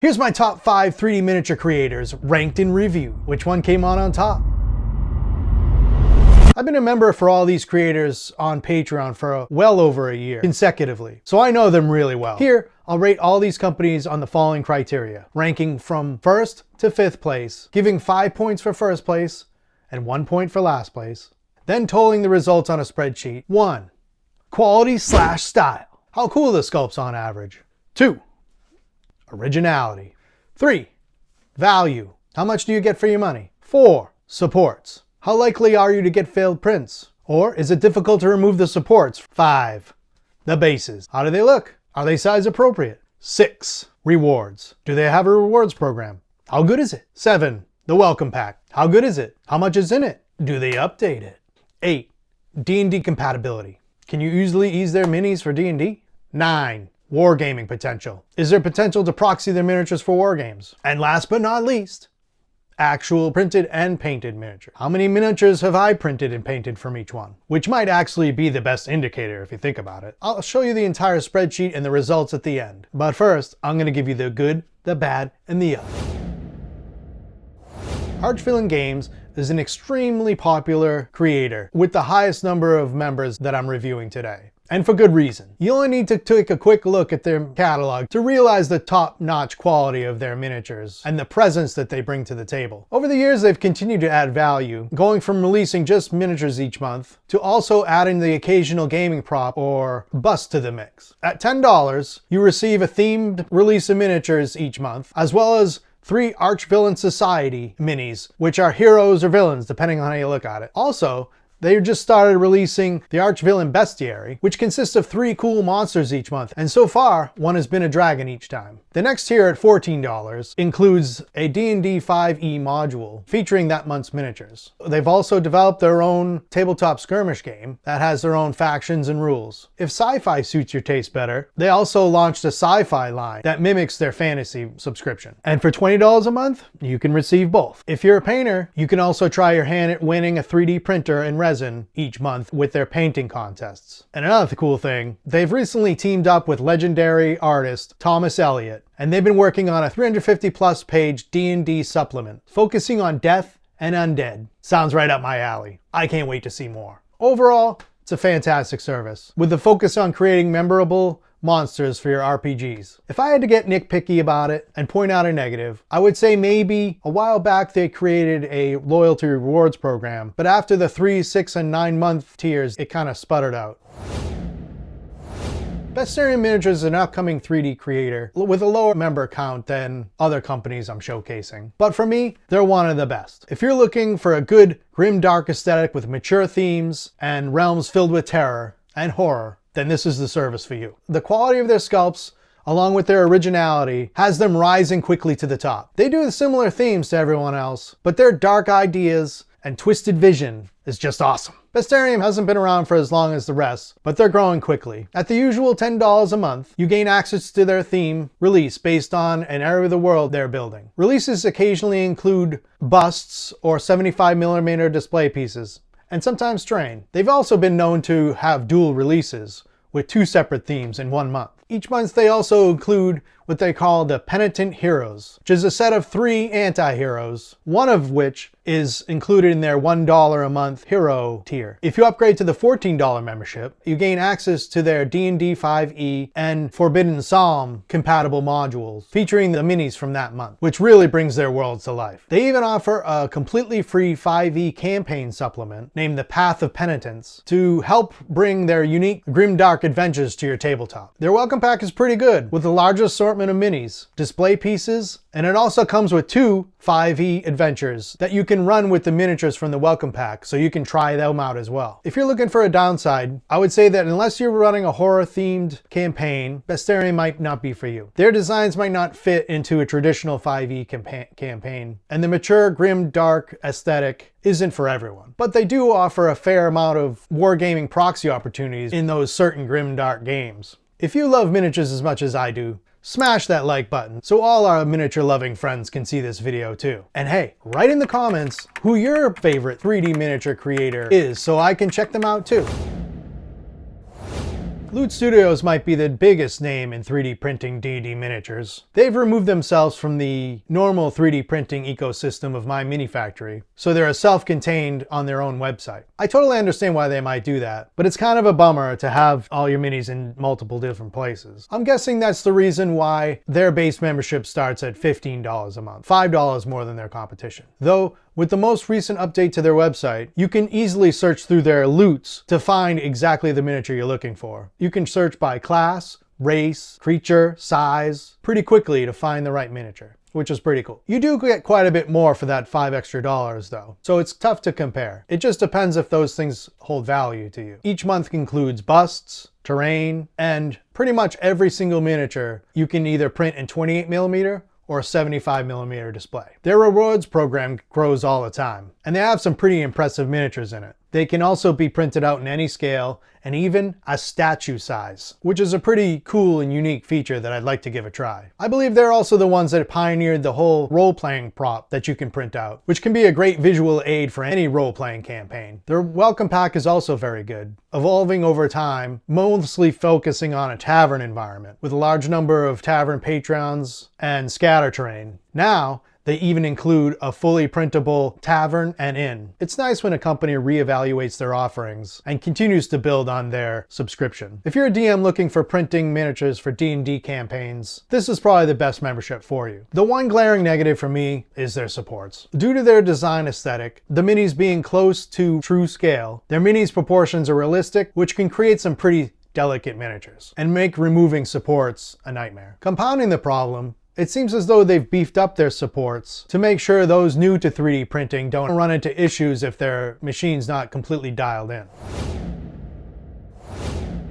Here's my top 5 3D miniature creators ranked in review. Which one came on top? I've been a member for all these creators on Patreon for well over a year consecutively, so I know them really well. Here, I'll rate all these companies on the following criteria, ranking from 1st to 5th place, giving 5 points for 1st place and 1 point for last place, then totaling the results on a spreadsheet. 1. Quality/style. How cool are the sculpts on average? 2. Originality. 3. Value. How much do you get for your money? 4. Supports. How likely are you to get failed prints? Or is it difficult to remove the supports? 5. The bases. How do they look? Are they size appropriate? 6. Rewards. Do they have a rewards program? How good is it? 7. The welcome pack. How good is it? How much is in it? Do they update it? 8. D&D compatibility. Can you easily ease their minis for D&D? 9. Wargaming potential. Is there potential to proxy their miniatures for wargames? And last but not least, actual printed and painted miniature. How many miniatures have I printed and painted from each one? Which might actually be the best indicator if you think about it. I'll show you the entire spreadsheet and the results at the end. But first, I'm going to give you the good, the bad, and the ugly. Archvillian Games is an extremely popular creator with the highest number of members that I'm reviewing today. And for good reason. You only need to take a quick look at their catalog to realize the top-notch quality of their miniatures and the presence that they bring to the table. Over the years, they've continued to add value, going from releasing just miniatures each month to also adding the occasional gaming prop or bust to the mix. At $10, you receive a themed release of miniatures each month, as well as 3 Archvillian Society minis, which are heroes or villains, depending on how you look at it. Also, they just started releasing the Archvillian Bestiarum, which consists of 3 cool monsters each month, and so far, one has been a dragon each time. The next tier at $14 includes a D&D 5e module featuring that month's miniatures. They've also developed their own tabletop skirmish game that has their own factions and rules. If sci-fi suits your taste better, they also launched a sci-fi line that mimics their fantasy subscription. And for $20 a month, you can receive both. If you're a painter, you can also try your hand at winning a 3D printer and resin each month with their painting contests. And another cool thing, they've recently teamed up with legendary artist Thomas Elliott, and they've been working on a 350 plus page D&D supplement focusing on death and undead. Sounds right up my alley. I can't wait to see more. Overall, it's a fantastic service with the focus on creating memorable monsters for your RPGs. If I had to get nitpicky about it and point out a negative, I would say maybe a while back they created a loyalty rewards program, but after the 3, 6, and 9 month tiers, it kind of sputtered out. Bestiarum Miniatures is an upcoming 3D creator with a lower member count than other companies I'm showcasing. But for me, they're one of the best. If you're looking for a good, grim, dark aesthetic with mature themes and realms filled with terror and horror, then this is the service for you. The quality of their sculpts, along with their originality, has them rising quickly to the top. They do similar themes to everyone else, but their dark ideas and twisted vision is just awesome. Bestiarum hasn't been around for as long as the rest, but they're growing quickly. At the usual $10 a month, you gain access to their theme release based on an area of the world they're building. Releases occasionally include busts or 75mm display pieces, and sometimes terrain. They've also been known to have dual releases with 2 separate themes in 1 month. Each month they also include what they call the Penitent Heroes, which is a set of 3 anti-heroes, one of which is included in their $1 a month hero tier. If you upgrade to the $14 membership, you gain access to their D&D 5e and Forbidden Psalm compatible modules featuring the minis from that month, which really brings their worlds to life. They even offer a completely free 5e campaign supplement named the Path of Penitence to help bring their unique grimdark adventures to your tabletop. Their welcome pack is pretty good, with a large assortment of minis, display pieces, and it also comes with 2 5e adventures that you can run with the miniatures from the welcome pack, so you can try them out as well. If you're looking for a downside, I would say that unless you're running a horror-themed campaign, Bestiarum might not be for you. Their designs might not fit into a traditional 5e campaign, and the mature, grim, dark aesthetic isn't for everyone. But they do offer a fair amount of wargaming proxy opportunities in those certain grim, dark games. If you love miniatures as much as I do, smash that like button so all our miniature loving friends can see this video too. And hey, write in the comments who your favorite 3D miniature creator is so I can check them out too. Loot Studios might be the biggest name in 3D printing D&D miniatures. They've removed themselves from the normal 3D printing ecosystem of My Mini Factory, so they're self-contained on their own website. I totally understand why they might do that, but it's kind of a bummer to have all your minis in multiple different places. I'm guessing that's the reason why their base membership starts at $15 a month, $5 more than their competition. Though, with the most recent update to their website, you can easily search through their loots to find exactly the miniature you're looking for. You can search by class, race, creature, size, pretty quickly to find the right miniature, which is pretty cool. You do get quite a bit more for that $5 extra though, so it's tough to compare. It just depends if those things hold value to you. Each month includes busts, terrain, and pretty much every single miniature you can either print in 28mm or a 75mm display. Their rewards program grows all the time, and they have some pretty impressive miniatures in it. They can also be printed out in any scale and even a statue size, which is a pretty cool and unique feature that I'd like to give a try. I believe they're also the ones that pioneered the whole role-playing prop that you can print out, which can be a great visual aid for any role-playing campaign. Their welcome pack is also very good, evolving over time, mostly focusing on a tavern environment, with a large number of tavern patrons and scatter terrain. Now, they even include a fully printable tavern and inn. It's nice when a company reevaluates their offerings and continues to build on their subscription. If you're a DM looking for printing miniatures for D&D campaigns, this is probably the best membership for you. The one glaring negative for me is their supports. Due to their design aesthetic, the minis being close to true scale, their minis proportions are realistic, which can create some pretty delicate miniatures and make removing supports a nightmare. Compounding the problem, it seems as though they've beefed up their supports to make sure those new to 3D printing don't run into issues if their machine's not completely dialed in.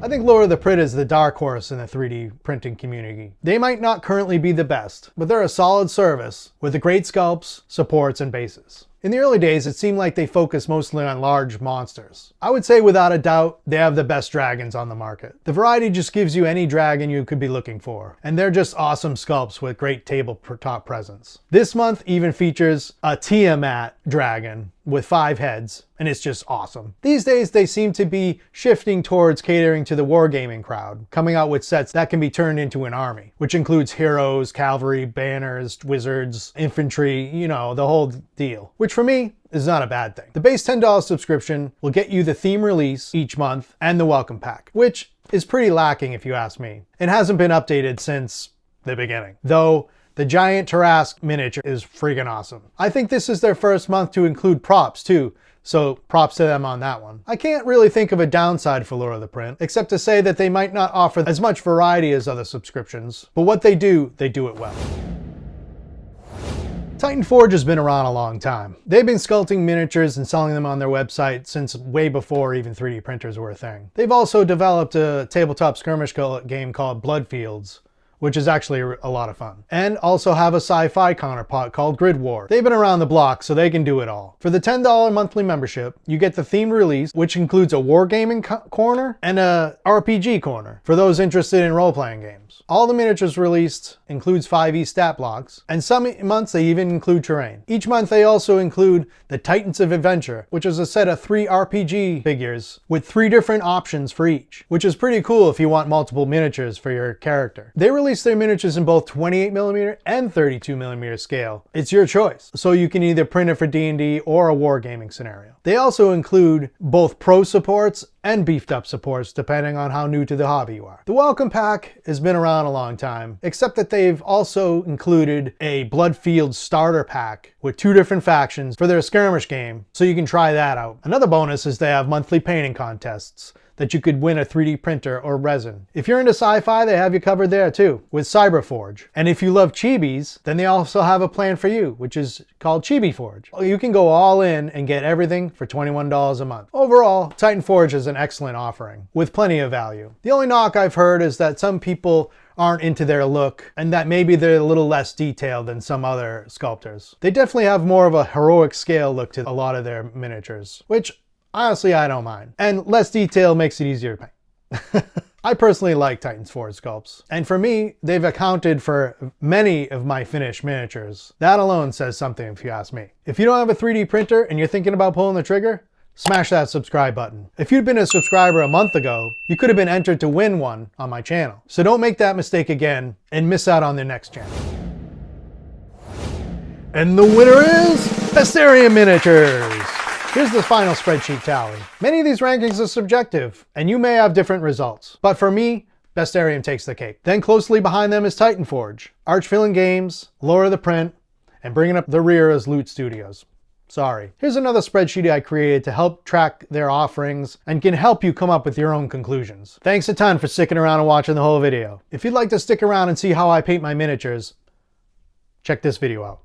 I think Lord of the Print is the dark horse in the 3D printing community. They might not currently be the best, but they're a solid service with the great sculpts, supports, and bases. In the early days, it seemed like they focused mostly on large monsters. I would say without a doubt, they have the best dragons on the market. The variety just gives you any dragon you could be looking for, and they're just awesome sculpts with great tabletop presence. This month even features a Tiamat dragon with 5 heads, and it's just awesome. These days, they seem to be shifting towards catering to the wargaming crowd, coming out with sets that can be turned into an army, which includes heroes, cavalry, banners, wizards, infantry, you know, the whole deal, which for me is not a bad thing. The base $10 subscription will get you the theme release each month and the welcome pack, which is pretty lacking if you ask me. It hasn't been updated since the beginning, though the giant Tarrasque miniature is freaking awesome. I think this is their first month to include props too, so props to them on that one. I can't really think of a downside for Lord of the Print, except to say that they might not offer as much variety as other subscriptions, but what they do it well. Titan Forge has been around a long time. They've been sculpting miniatures and selling them on their website since way before even 3D printers were a thing. They've also developed a tabletop skirmish game called Bloodfields, which is actually a lot of fun. And also have a sci-fi counterpart called Grid War. They've been around the block, so they can do it all. For the $10 monthly membership, you get the themed release, which includes a wargaming corner and a RPG corner for those interested in role-playing games. All the miniatures released includes 5e stat blocks, and some months they even include terrain. Each month they also include the Titans of Adventure, which is a set of 3 RPG figures with 3 different options for each, which is pretty cool if you want multiple miniatures for your character. They release their miniatures in both 28mm and 32mm scale. It's your choice, so you can either print it for D&D or a wargaming scenario. They also include both pro supports and beefed up supports depending on how new to the hobby you are. The welcome pack has been around a long time, except that they've also included a Bloodfield starter pack with 2 different factions for their skirmish game, so you can try that out. Another bonus is they have monthly painting contests that you could win a 3D printer or resin. If you're into sci-fi, they have you covered there too, with Cybor Forge. And if you love Chibis, then they also have a plan for you, which is called Chibi Forge. You can go all in and get everything for $21 a month. Overall, Titan Forge is an excellent offering, with plenty of value. The only knock I've heard is that some people aren't into their look, and that maybe they're a little less detailed than some other sculptors. They definitely have more of a heroic scale look to a lot of their miniatures, which honestly, I don't mind. And less detail makes it easier to paint. I personally like Titan's Forge sculpts. And for me, they've accounted for many of my finished miniatures. That alone says something if you ask me. If you don't have a 3D printer and you're thinking about pulling the trigger, smash that subscribe button. If you'd been a subscriber a month ago, you could have been entered to win one on my channel. So don't make that mistake again and miss out on the next channel. And the winner is Bestiarum Miniatures. Here's the final spreadsheet tally. Many of these rankings are subjective, and you may have different results. But for me, Bestiarum takes the cake. Then closely behind them is Titanforge, Archvillian Games, Lore of the Print, and bringing up the rear is Loot Studios. Sorry. Here's another spreadsheet I created to help track their offerings and can help you come up with your own conclusions. Thanks a ton for sticking around and watching the whole video. If you'd like to stick around and see how I paint my miniatures, check this video out.